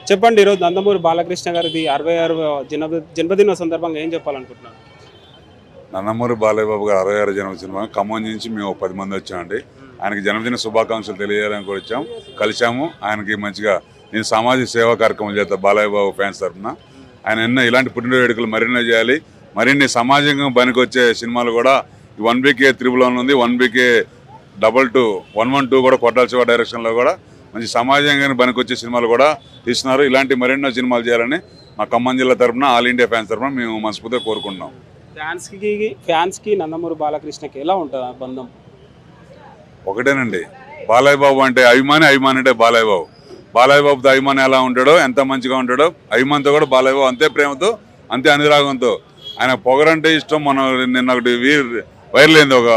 చెప్పండి, ఈరోజు నందమూరి బాలకృష్ణ గారిది 66వ జన్మదిన సందర్భంగా ఏం చెప్పాలనుకుంటున్నారు? నందమూరి బాలయ్య బాబు గారు 66 జన్మదిన ఖమ్మం నుంచి మేము 10 మంది వచ్చామండి. ఆయనకి జన్మదిన శుభాకాంక్షలు తెలియజేయాలని కూడా కలిసాము. ఆయనకి మంచిగా నేను సామాజిక సేవా కార్యక్రమం చేస్తా బాలయ్య బాబు ఫ్యాన్స్ తరఫున. ఆయన ఎన్నో ఇలాంటి పుట్టిన వేడుకలు మరిన్నో చేయాలి. మరిన్ని సామాజికంగా పనికొచ్చే సినిమాలు కూడా 1BK 311 ఉంది, 1BK 222 112 కూడా కొట్టాల శివ డైరెక్షన్లో కూడా మంచి సమాజంగా పనికొచ్చే సినిమాలు కూడా తీస్తున్నారు. ఇలాంటి మరెన్నో సినిమాలు చేయాలని మా ఖమ్మం జిల్లా తరఫున ఆల్ ఇండియా ఫ్యాన్స్ తరఫున మేము మనస్ఫూర్తిగా కోరుకుంటున్నాం. ఫ్యాన్స్కి నందమూరి బాలకృష్ణకి ఎలా ఉంటుంది ఆ బంధం? ఒకటేనండి, బాలయ్య బాబు అంటే అభిమాని అంటే బాలయ్య బాబు. బాలయ్య బాబుతో అభిమాని ఎలా ఉంటాడో, ఎంత మంచిగా ఉంటాడో, అభిమానితో కూడా బాలయ్య బాబు అంతే ప్రేమతో, అంతే అనురాగంతో. ఆయన పొగరంటే ఇష్టం. మనం నిన్న ఒకటి వైరల్ అయింది, ఒక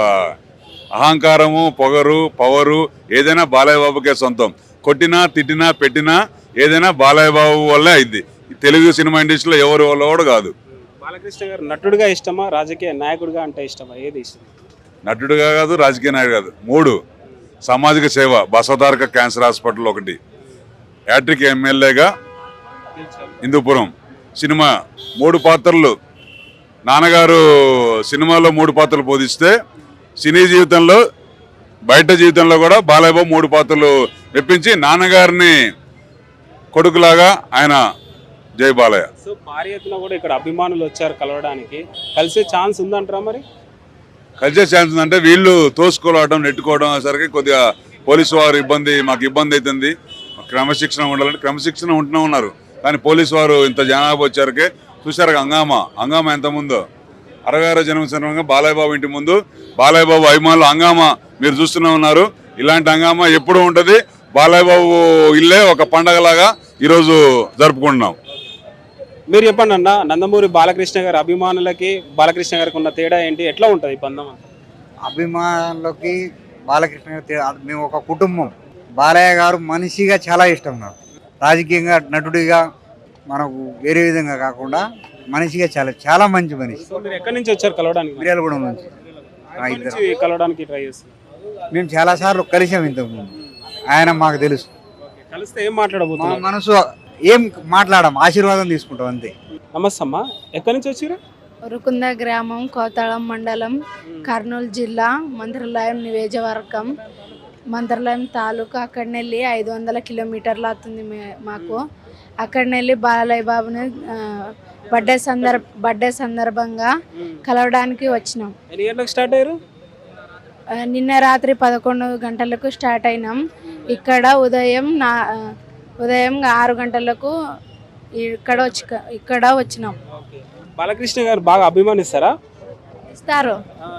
అహంకారము, పొగరు, పవరు ఏదైనా బాలయ్య బాబుకే సొంతం. కొట్టినా తిట్టినా పెట్టినా ఏదైనా బాలయ్య బాబు వల్లే అయింది. తెలుగు సినిమా ఇండస్ట్రీలో ఎవరి వల్ల కూడా కాదు. బాలకృష్ణ గారు నటుడుగా ఇష్టమా, రాజకీయ నాయకుడిగా అంటే ఇష్టమా, ఏది ఇష్టం? నటుడుగా కాదు, రాజకీయ నాయకుడు కాదు. 3 సామాజిక సేవ, బసవతారక క్యాన్సర్ హాస్పిటల్ 1, హ్యాట్రిక్ ఎమ్మెల్యేగా హిందూపురం సినిమా 3 పాత్రలు. నాన్నగారు సినిమాలో 3 పాత్రలు బోధిస్తే సినీ జీవితంలో బయట జీవితంలో కూడా బాలయ్య బాబు 3 పాత్రలు మెప్పించి నాన్నగారిని కొడుకులాగా ఆయన జై బాలయ్య. సో భారీ ఎత్తున కూడా ఇక్కడ అభిమానులు వచ్చారు కలవడానికి, కలిసే ఛాన్స్ ఉందంటారా? మరి కలిసే ఛాన్స్ ఉందంటే వీళ్ళు తోసుకోవడం నెట్టుకోవడం సరికి కొద్దిగా పోలీసు వారు మాకు ఇబ్బంది అవుతుంది. క్రమశిక్షణ ఉండాలంటే క్రమశిక్షణ ఉంటూనే ఉన్నారు. కానీ పోలీసు వారు ఇంత జనాభా వచ్చారకే చూశారు హంగామా ఎంత ముందో. 66వ జన్మదినంగా బాలయ్య బాబు ఇంటి ముందు బాలయ్య బాబు అభిమానులు హంగామా మీరు చూస్తూనే ఉన్నారు. ఇలాంటి హంగామా ఎప్పుడూ ఉంటుంది. బాలయ్య బాబు ఇల్లే ఒక పండగలాగా ఈరోజు జరుపుకుంటున్నాం. మీరు చెప్పండి అన్న, నందమూరి బాలకృష్ణ గారి అభిమానులకి బాలకృష్ణ గారికి ఉన్న తేడా ఏంటి, ఎట్లా ఉంటుంది ఈ బంధం? అభిమానులకి బాలకృష్ణ గారు మేము ఒక కుటుంబం. బాలయ్య గారు మనిషిగా చాలా ఇష్టం నాకు. రాజకీయంగా నటుడిగా మనకు వేరే విధంగా కాకుండా మనిషిగా చాలా మంచి మనిషి. మీరు ఎక్కడి నుంచి వచ్చారు కలవడానికి? మిర్యాలగూడెం నుంచి కలవడానికి ట్రై చేస్తారు. మేము చాలాసార్లు కలిసాం ఇంతకుముందు. ఆయన మాకు తెలుసు. కలిస్తే ఏం మాట్లాడబోతున్నారు? మనసు ఏం మాట్లాడడం, ఆశీర్వాదం తీసుకుంటాం అంతే. నమస్తే అమ్మా, ఎక్కడి నుంచి వచ్చారు? ఉరుకుంద గ్రామం, కోతాళం మండలం, కర్నూలు జిల్లా, మంత్రాలయం నియోజకవర్గం, మంత్రాలయం తాలూకా. అక్కడికి వెళ్ళి 500 కిలోమీటర్లు అవుతుంది మాకు. అక్కడికి వెళ్ళి బాలయ్య బాబుని బర్త్డే సందర్భంగా కలవడానికి వచ్చినాం. ఎన్ని గంటలకు స్టార్ట్ అయ్యారు? నిన్న రాత్రి 11 గంటలకు స్టార్ట్ అయినాం. ఇక్కడ ఉదయం 6 గంటలకు ఇక్కడ వచ్చినాం. బాలకృష్ణ గారు బాగా అభిమానిస్తారా? ఇస్తారు.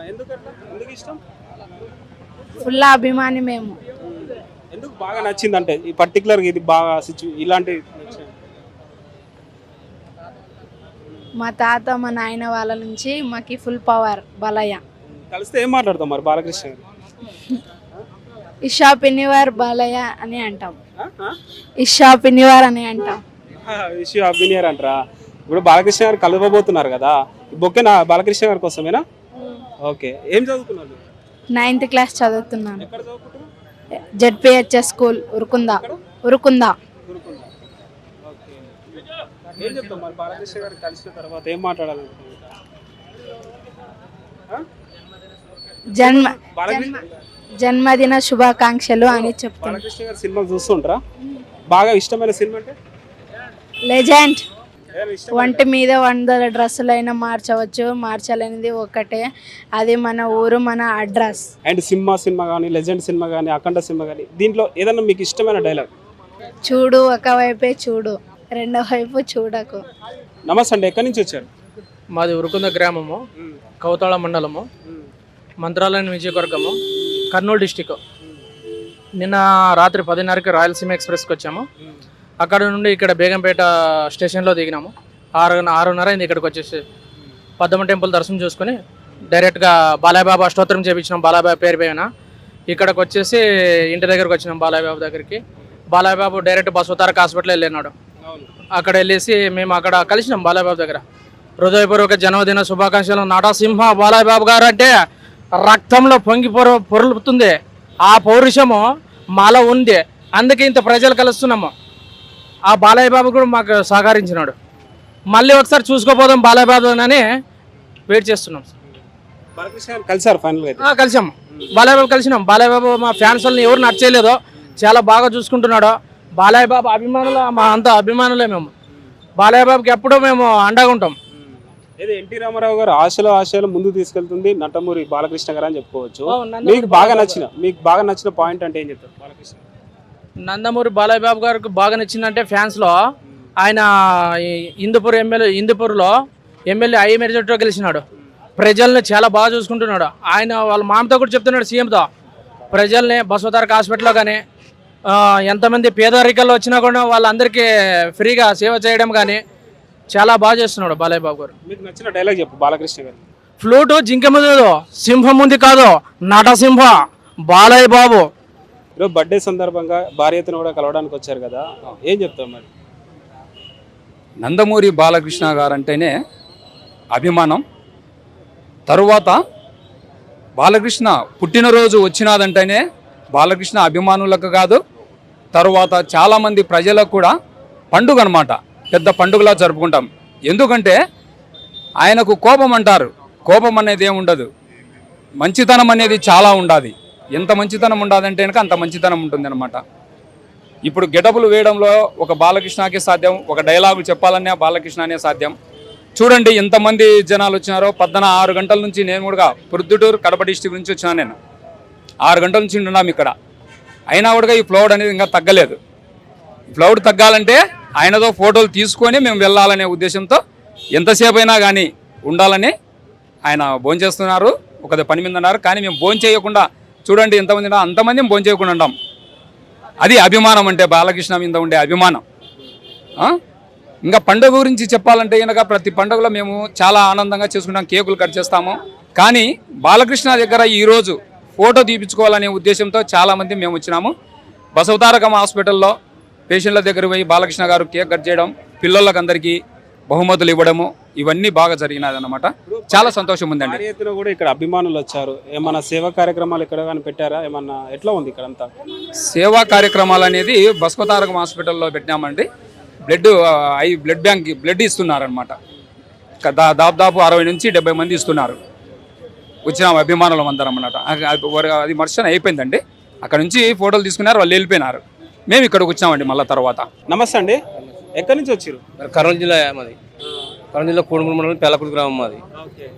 ఎందుకు ఇష్టం? ఫుల్ అభిమాని మేము. ఎందుకు బాగా నచ్చింది అంటే ఈ పర్టికులర్ ఇది బాగా ఇలాంటి? మా తాత మా నాయన వాళ్ళ నుంచి మాకు ఫుల్ పవర్ బాలయ్య. కలిస్తే ఏం మాట్లాడతాం మరి బాలకృష్ణ గారు? ఇషా పిన్నివార్ బాలయ్య అని అంటాం. ఇషా పిన్నివార్ అని అంటాం. ఇష్యూ అభినయర్ అంటారా? ఇప్పుడు బాలకృష్ణ గారు కలవబోతున్నారు కదా, బొక్కే నా బాలకృష్ణ గారి కోసమేనా? ఓకే. ఏం చదువుతున్నారు? 9th క్లాస్ చదువుతున్నాను. ఎక్కడ చదువుకుంటున్నారు? ZPHS school Urukunda. ఏం చెప్తాం మరి బాలకృష్ణ గారు కలిసిన తర్వాత ఏం మాట్లాడాలనుకుంటున్నారు? జన్మదిన శుభాకాంక్షలు అని చెప్తాను. బాలకృష్ణ గారు సినిమా చూస్తుంటారా? బాగా ఇష్టమైన సినిమా అంటే? లెజెండ్. ఒంటి మీద 100 డ్రెస్సులు అయినా మార్చవచ్చు, మార్చలేనిది ఒక్కటే, అది మన ఊరు, మన అడ్రస్. అండ్ సినిమా కానీ, లెజెండ్ సినిమా కానీ, అఖండ సినిమా కానీ, దీంట్లో ఏదన్నా మీకు ఇష్టమైన డైలాగ్? చూడు ఒకవైపే చూడు, రెండో వైపు చూడకు. నమస్తే అండి, ఎక్కడి నుంచి వచ్చారు? మాది ఉరుకుంద గ్రామము, కౌతాళ మండలము, మంత్రాలయం నియోజకవర్గము, కర్నూలు డిస్టిక్. నిన్న రాత్రి 10:30కి రాయలసీమ ఎక్స్ప్రెస్కి వచ్చాము. అక్కడ నుండి ఇక్కడ బేగంపేట స్టేషన్లో దిగినాము. 6:30 అయింది ఇక్కడికి వచ్చేసి. పద్దమ్మ టెంపుల్ దర్శనం చూసుకొని డైరెక్ట్గా బాలయ్య బాబు అష్టోత్తరం చేయించినాం బాలయ్య బాబు పేరు పైన. ఇక్కడికి వచ్చేసి ఇంటి దగ్గరకు వచ్చినాం బాలయ్య బాబు దగ్గరికి. Balayya Babu direct Basavataraka hospital వెళ్ళినాడు. అక్కడ వెళ్ళేసి మేము అక్కడ కలిసినాం బాలయ్య బాబు దగ్గర. హృదయపూర్వక జన్మదిన శుభాకాంక్షలు. నటసింహ బాలయ్య బాబు గారు అంటే రక్తంలో పొంగి పొరులుతుంది. ఆ పౌరుషము మాలో ఉంది, అందుకే ఇంత ప్రజలు కలుస్తున్నాము. ఆ బాలయ్య బాబు కూడా మాకు సహకరించినాడు. మళ్ళీ ఒకసారి చూసుకోపోదాం బాలయ్య బాబు అని వెయిట్ చేస్తున్నాం. బాలకృష్ణ గారు కలిసారు ఫైనల్గా అయితే? కలిసాం, బాలయ్య బాబు కలిసినాం. బాలయ్య బాబు మా ఫ్యాన్స్ వాళ్ళని ఎవరు నచ్చలేదో చాలా బాగా చూసుకుంటున్నాడు. బాలయ్య బాబు అభిమానులు, మా అంతా అభిమానులే మేము. బాలయ్య బాబుకి ఎప్పుడూ మేము అండగా ఉంటాం. ఏదో ఎన్టీ రామారావు గారు ఆశలు ముందుకు తీసుకెళ్తుంది నందమూరి బాలకృష్ణ గారు అని చెప్పుకోవచ్చు. నందమూరి మీకు బాగా నచ్చిన పాయింట్ అంటే ఏం చెప్తారు బాలకృష్ణ? నందమూరి బాలయ్య బాబు గారికి బాగా నచ్చిందంటే ఫ్యాన్స్లో ఆయన హిందూపూర్లో ఎమ్మెల్యే ఐ మెజారిటీతో గెలిచినాడు. ప్రజల్ని చాలా బాగా చూసుకుంటున్నాడు. ఆయన వాళ్ళ మామతో కూడా చెప్తున్నాడు, సీఎంతో, ప్రజల్ని బసవతారక హాస్పిటల్లో కానీ ఎంతమంది పేదరికాల్లో వచ్చినా కూడా వాళ్ళందరికీ ఫ్రీగా సేవ చేయడం కానీ చాలా బాగా చేస్తున్నాడు బాలయ్య బాబు గారు. మీకు నచ్చిన డైలాగ్ చెప్పు బాలకృష్ణ గారు. ఫ్లూటు జింక ముందు సింహం ఉంది కాదు, నటసింహ బాలయ్య బాబు. ఈరోజు బర్త్డే సందర్భంగా భార్యతను కూడా కలవడానికి వచ్చారు కదా, ఏం చెప్తారు మరి? నందమూరి బాలకృష్ణ గారంటేనే అభిమానం. తరువాత బాలకృష్ణ పుట్టినరోజు వచ్చినాదంటేనే బాలకృష్ణ అభిమానులకు కాదు, తరువాత చాలామంది ప్రజలకు కూడా పండుగ అనమాట. పెద్ద పండుగలా జరుపుకుంటాం. ఎందుకంటే ఆయనకు కోపం అంటారు, కోపం అనేది ఏమి ఉండదు. మంచితనం అనేది చాలా ఉండాలి. ఎంత మంచితనం ఉండదంటే కనుక అంత మంచితనం ఉంటుంది అనమాట. ఇప్పుడు గెటపులు వేయడంలో ఒక బాలకృష్ణకే సాధ్యం, ఒక డైలాగులు చెప్పాలన్నా బాలకృష్ణనే సాధ్యం. చూడండి ఎంతమంది జనాలు వచ్చినారో. 6 గంటల నుంచి నేను కూడా ప్రొద్దుటూరు కడప డిస్ట్రిక్ట్ నుంచి వచ్చినా. నేను 6 గంటల నుంచి ఉన్నాం ఇక్కడ. అయినా కూడా ఈ ఫ్లౌడ్ అనేది ఇంకా తగ్గలేదు. ఫ్లౌడ్ తగ్గాలంటే ఆయనతో ఫోటోలు తీసుకొని మేము వెళ్ళాలనే ఉద్దేశంతో ఎంతసేపు అయినా కానీ ఉండాలని ఆయన భోంచేస్తున్నారు. ఒక పని మీద ఉన్నారు, కానీ మేము భోంచేయకుండా చూడండి ఎంతమంది ఉన్నా, అంతమంది భోంచేయకుండా ఉంటాం. అది అభిమానం అంటే, బాలకృష్ణ మీద ఉండే అభిమానం. ఇంకా పండుగ గురించి చెప్పాలంటే కనుక ప్రతి పండుగలో మేము చాలా ఆనందంగా చేసుకుంటాం, కేకులు కట్ చేస్తాము. కానీ బాలకృష్ణ దగ్గర ఈరోజు ఫోటో తీపించుకోవాలనే ఉద్దేశంతో చాలామంది మేము వచ్చినాము. బసవతారకం హాస్పిటల్లో పేషెంట్ల దగ్గర పోయి బాలకృష్ణ గారు కేక్ కట్ చేయడం, పిల్లలకు అందరికీ బహుమతులు ఇవ్వడము, ఇవన్నీ బాగా జరిగినది అన్నమాట. చాలా సంతోషం ఉందండి. భార్యతను కూడా ఇక్కడ అభిమానులు వచ్చారు. ఏమన్నా సేవా కార్యక్రమాలు ఇక్కడ కానీ పెట్టారా? ఏమన్నా ఎట్లా ఉంది ఇక్కడ అంతా? సేవా కార్యక్రమాలు అనేది బసవతారకం హాస్పిటల్లో పెట్టినామండి. బ్లడ్ బ్యాంక్ బ్లడ్ ఇస్తున్నారనమాట. దాదాపు 60 నుంచి 70 మంది ఇస్తున్నారు. వచ్చిన అభిమానులు అందరం అన్నమాట. అది మర్షన్ అయిపోయిందండి. అక్కడ నుంచి ఫోటోలు తీసుకున్నారు, వాళ్ళు వెళ్ళిపోయినారు. మేము ఇక్కడికి వచ్చామండి మళ్ళీ తర్వాత. నమస్తే అండి, ఎక్కడి నుంచి వచ్చారు? కర్నూలు జిల్లా మాది. కర్నూలు జిల్లా కోడుమూరు మండలం పెళ్ళకూరు గ్రామం మాది.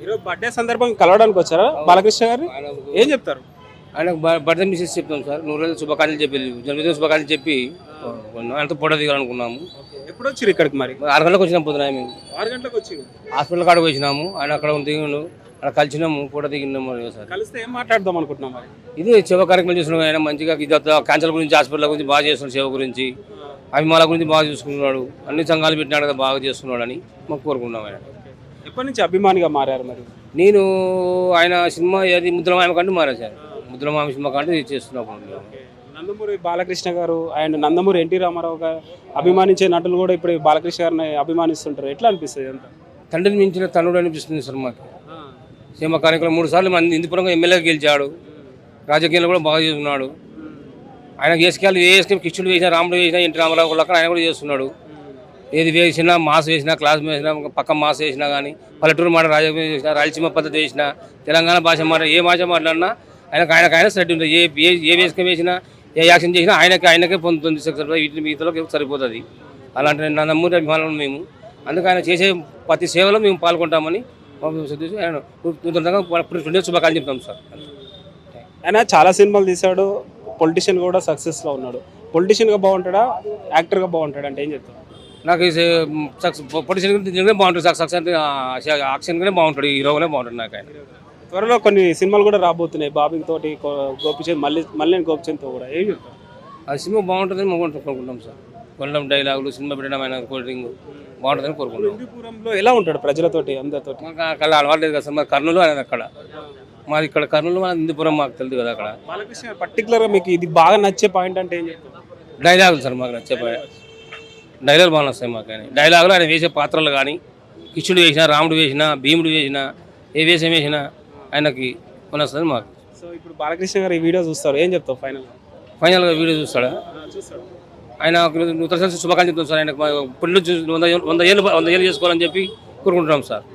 ఈరోజు బర్త్డే సందర్భంగా కలవడానికి వచ్చారా బాలకృష్ణ గారు? ఏం చెప్తారు? ఆయన బర్త్డే మిసెస్ చెప్తాం సార్. 100 రోజులు శుభాకాంక్షలు చెప్పి, జన్మదిన శుభాకాంక్షలు చెప్పి ఆయనతో ఫోటో దిగాలనుకున్నాము. ఎప్పుడు వచ్చారు ఇక్కడికి? మరి 6 గంటలకు వచ్చినాం పొద్దున. మేము 6 గంటలకు వచ్చారు. హాస్పిటల్ కాడకు వచ్చినాము. ఆయన అక్కడ దిగిండు, అక్కడ కలిసినాము, ఫోటో దిగినాము సార్. కలిస్తే ఏం మాట్లాడదాం అనుకుంటున్నాం మరి? ఇది సేవ కార్యక్రమం చేస్తున్నాం. ఆయన మంచిగా క్యాన్సర్ గురించి, హాస్పిటల్ గురించి బాగా చేస్తున్నాడు, సేవ గురించి, అభిమానుల గురించి బాగా చూసుకున్నాడు, అన్ని సంఘాలు పెట్టినాడు కదా, బాగా చేస్తున్నాడు అని మాకు కోరుకున్నాం. ఆయన ఎప్పటి నుంచి అభిమానిగా మారారు మరి? నేను ఆయన సినిమా ఏది ముద్రమామ కంటూ మారా సార్. ముద్రమామ సినిమా కంటూ చేస్తున్నాను. నందమూరి బాలకృష్ణ గారు అండ్ నందమూరి ఎన్టీ రామారావు గారు అభిమానించే నటులు కూడా ఇప్పుడు బాలకృష్ణ గారిని అభిమానిస్తుంటారు. ఎట్లా అనిపిస్తుంది అంత? తండ్రిని మించిన తనుడు అనిపిస్తుంది సార్ మాకు. సీమ కార్యక్రమం 3 సార్లు మన హిందూపురంగా ఎమ్మెల్యేగా గెలిచాడు. రాజకీయాలు కూడా బాగా చేస్తున్నాడు. ఆయన కిష్టుడు వేసినా, రాముడు వేసినా, ఎన్టీ రామారావు కూడా ఆయన కూడా చేస్తున్నాడు. ఏది వేసినా, మాస్ వేసినా, క్లాస్ వేసినా, పక్క మాస్ వేసినా కానీ, పల్లెటూరు మాట రాజకీయం వేసినా, రాయలసీమ పద్ధతి వేసినా, తెలంగాణ భాష మాట, ఏ భాష మాట్లాడినా ఆయన సెట్ ఉంటుంది. ఏ వేసుకొని వేసినా, ఏ యాక్షన్ చేసినా ఆయనకే పొందుతుంది. వీటి మిగతాలోకి సరిపోతుంది. అలాంటి నందమూరి అభిమానులు మేము. అందుకే ఆయన చేసే ప్రతి సేవలో మేము పాల్గొంటామని ఆయన శుభాకాంక్షలు చెప్తాం సార్. ఆయన చాలా సినిమాలు తీశాడు, పొలిటీషియన్ కూడా సక్సెస్లో ఉన్నాడు. పొలిటీషియన్గా బాగుంటాడా, యాక్టర్గా బాగుంటాడా అంటే ఏం చెప్తాడు? నాకు పొలిటీషియన్ బాగుంటుంది సార్. సక్సెస్ అంటే యాక్షన్గానే బాగుంటాడు, హీరోగానే బాగుంటాడు నాకు ఆయన. త్వరలో కొన్ని సినిమాలు కూడా రాబోతున్నాయి, బాబీ తోటి, గోపిచంద్, మళ్ళీ గోపిచంద్తో కూడా. ఏం చెప్తారు? ఆ సినిమా బాగుంటుందని మేము కోరుకుంటాం సార్. కొనడం, డైలాగులు, సినిమా పెట్టడం, ఆయన కోల్డ్రింగ్ బాగుంటుందని కోరుకుంటాం. హిందూపురంలో ఎలా ఉంటాడు ప్రజలతోటి, అందరితో? మాకు అక్కడ అలవాటు లేదు కదా సార్. మాది కర్నూలు, ఆయన అక్కడ. మాది ఇక్కడ కర్నూలు, మన హిందూపురం మాకు తెలియదు కదా. అక్కడ బాలకృష్ణ పర్టికులర్గా మీకు ఇది బాగా నచ్చే పాయింట్ అంటే ఏం చెప్తారు? డైలాగులు సార్. మాకు నచ్చే డైలాగులు బాగా నచ్చాయి మాకు. ఆయన డైలాగులు, ఆయన వేసే పాత్రలు కానీ, కిష్టుడు వేసినా, రాముడు వేసినా, భీముడు వేసినా, ఏ వేషం వేసినా ఆయనకి వస్తుంది మాకు. సో ఇప్పుడు బాలకృష్ణ గారు ఈ వీడియో చూస్తారు, ఏం చెప్తావు ఫైనల్గా? ఫైనల్గా వీడియో చూస్తాడా? చూస్తాడు. ఆయన నూతన సంవత్సర శుభాకాంక్షలు చెప్తున్నాం సార్. ఆయన పుట్టినరోజు 100 ఏళ్ళు చేసుకోవాలని చెప్పి కోరుకుంటున్నాం సార్.